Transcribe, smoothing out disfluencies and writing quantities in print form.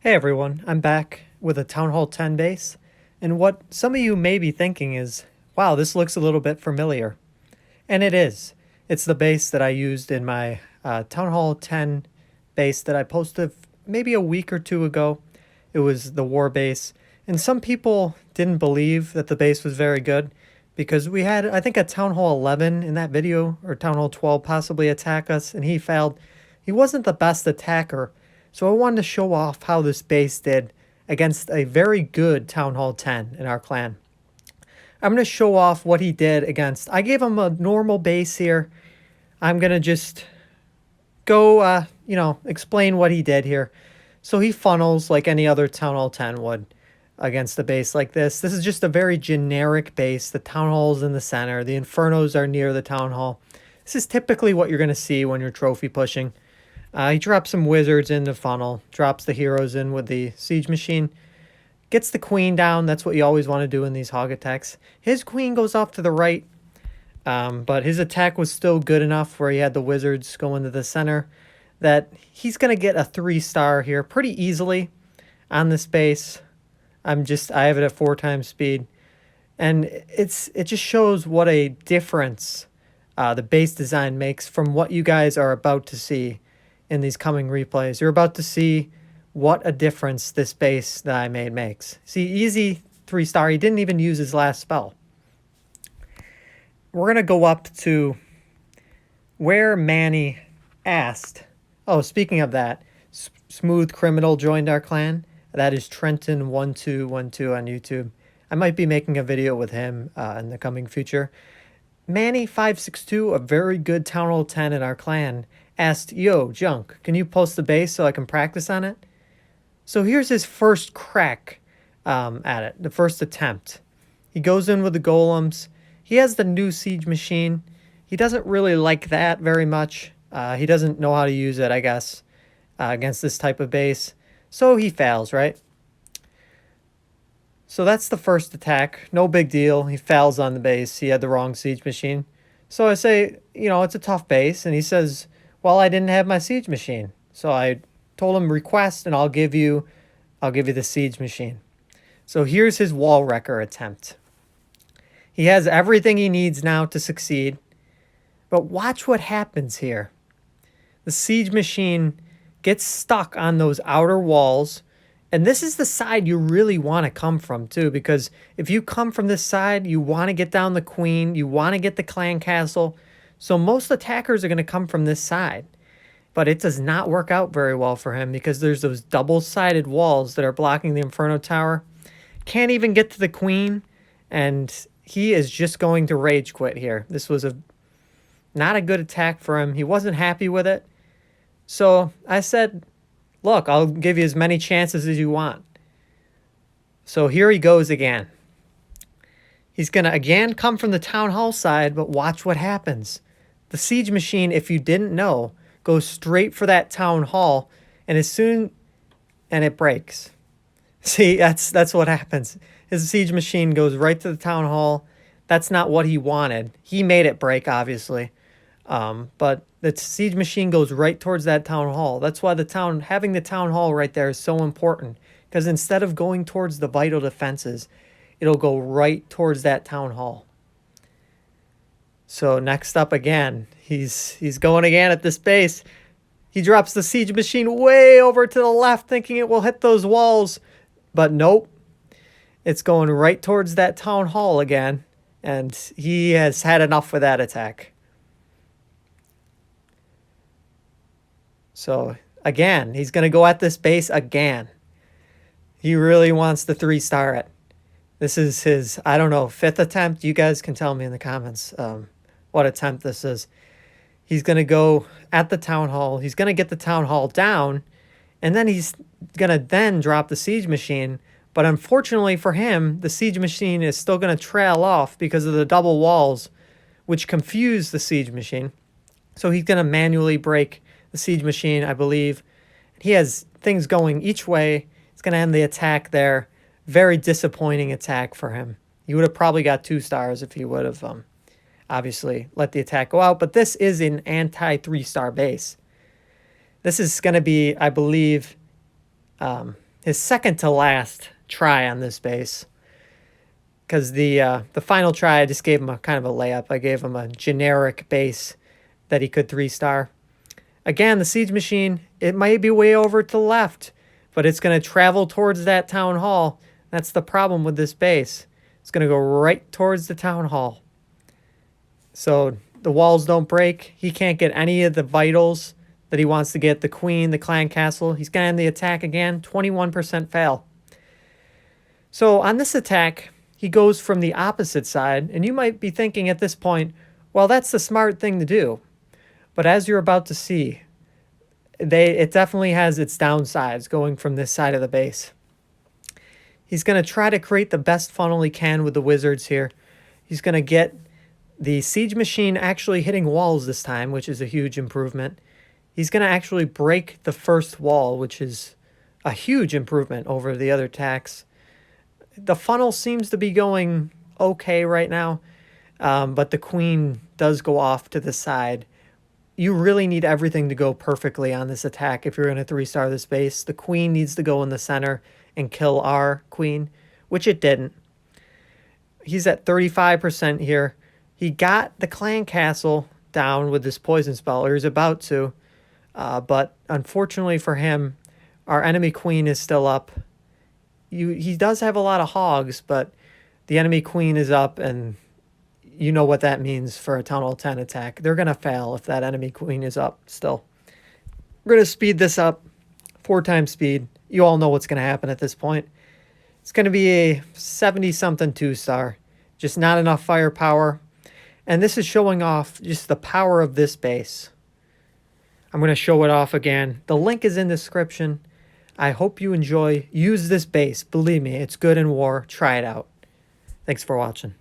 Hey everyone, I'm back with a Town Hall 10 bass, and what some of you may be thinking is, wow, this looks a little bit familiar. And it is. It's the bass that I used in my Town Hall 10 bass that I posted maybe a week or two ago. It was the war bass, and some people didn't believe that the bass was very good because we had, I think, a Town Hall 11 in that video, or Town Hall 12 possibly attack us, and he failed. He wasn't the best attacker, so I wanted to show off how this bass did against a very good Town Hall 10 in our clan. I'm going to show off what he did against. I gave him a normal bass here. I'm going to just go, explain what he did here. So he funnels like any other Town Hall 10 would against a bass like this. This is just a very generic bass. The Town Hall's in the center. The Infernos are near the Town Hall. This is typically what you're going to see when you're trophy pushing. He drops some wizards in the funnel, drops the heroes in with the siege machine, gets the queen down. That's what you always want to do in these hog attacks. His queen goes off to the right, but his attack was still good enough where he had the wizards go into the center that he's going to get a 3-star here pretty easily on this base. I have it at 4 times speed, and it just shows what a difference the base design makes from what you guys are about to see in these coming replays. You're about to see what a difference this base that I made makes. See, easy 3-star. He didn't even use his last spell. We're going to go up to where Manny asked. Oh, speaking of that, Smooth Criminal joined our clan. That is Th10 on YouTube. I might be making a video with him in the coming future. Manny562, a very good Town Hall 10 in our clan, asked, "Yo, Junk, can you post the bass so I can practice on it?" So here's his first crack at it, the first attempt. He goes in with the golems. He has the new siege machine. He doesn't really like that very much. He doesn't know how to use it, I guess, against this type of bass. So he fails, right? So that's the first attack. No big deal. He fails on the base. He had the wrong siege machine. So I say, it's a tough base. And he says, well, I didn't have my siege machine. So I told him request and I'll give you the siege machine. So here's his wall wrecker attempt. He has everything he needs now to succeed. But watch what happens here. The siege machine gets stuck on those outer walls. And this is the side you really want to come from too, because if you come from this side, you want to get down the queen, you want to get the clan castle. So most attackers are going to come from this side. But it does not work out very well for him because there's those double-sided walls that are blocking the Inferno Tower. Can't even get to the queen, and he is just going to rage quit here. This was not a good attack for him. He wasn't happy with it. So I said, look, I'll give you as many chances as you want. So here he goes again. He's going to again come from the Town Hall side, but watch what happens. The siege machine, if you didn't know, goes straight for that Town Hall, and it breaks. See, that's what happens. His siege machine goes right to the Town Hall. That's not what he wanted. He made it break, obviously. But the siege machine goes right towards that Town Hall. That's why having the Town Hall right there is so important. Because instead of going towards the vital defenses, it'll go right towards that Town Hall. So next up again, he's going again at this base. He drops the siege machine way over to the left, thinking it will hit those walls. But nope. It's going right towards that Town Hall again. And he has had enough with that attack. So again, he's going to go at this base again. He really wants to 3-star it. This is his, I don't know, 5th attempt. You guys can tell me in the comments what attempt this is. He's going to go at the Town Hall. He's going to get the Town Hall down. And then he's going to then drop the siege machine. But unfortunately for him, the siege machine is still going to trail off because of the double walls, which confuse the siege machine. So he's going to manually break the siege machine, I believe. He has things going each way. It's going to end the attack there. Very disappointing attack for him. He would have probably got 2 stars if he would have obviously let the attack go out. But this is an anti-3-star base. This is going to be, I believe, his second to last try on this base. Because the final try, I just gave him a kind of a layup. I gave him a generic base that he could 3-star. Again, the siege machine, it might be way over to the left, but it's going to travel towards that town hall. That's the problem with this base. It's going to go right towards the town hall. So the walls don't break. He can't get any of the vitals that he wants to get. The queen, the clan castle. He's going to end the attack again. 21% fail. So on this attack, he goes from the opposite side. And you might be thinking at this point, well, that's the smart thing to do. But as you're about to see, it definitely has its downsides going from this side of the base. He's going to try to create the best funnel he can with the wizards here. He's going to get the siege machine actually hitting walls this time, which is a huge improvement. He's going to actually break the first wall, which is a huge improvement over the other attacks. The funnel seems to be going okay right now, but the queen does go off to the side. You really need everything to go perfectly on this attack if you're going to 3-star this base. The queen needs to go in the center and kill our queen, which it didn't. He's at 35% here. He got the clan castle down with this poison spell, or he's about to, but unfortunately for him, our enemy queen is still up. He does have a lot of hogs, but the enemy queen is up, and you know what that means for a Town Hall 10 attack. They're going to fail if that enemy queen is up still. We're going to speed this up, 4 times speed. You all know what's going to happen at this point. It's going to be a 70-something 2-star. Just not enough firepower. And this is showing off just the power of this base. I'm going to show it off again. The link is in the description. I hope you enjoy. Use this base. Believe me, it's good in war. Try it out. Thanks for watching.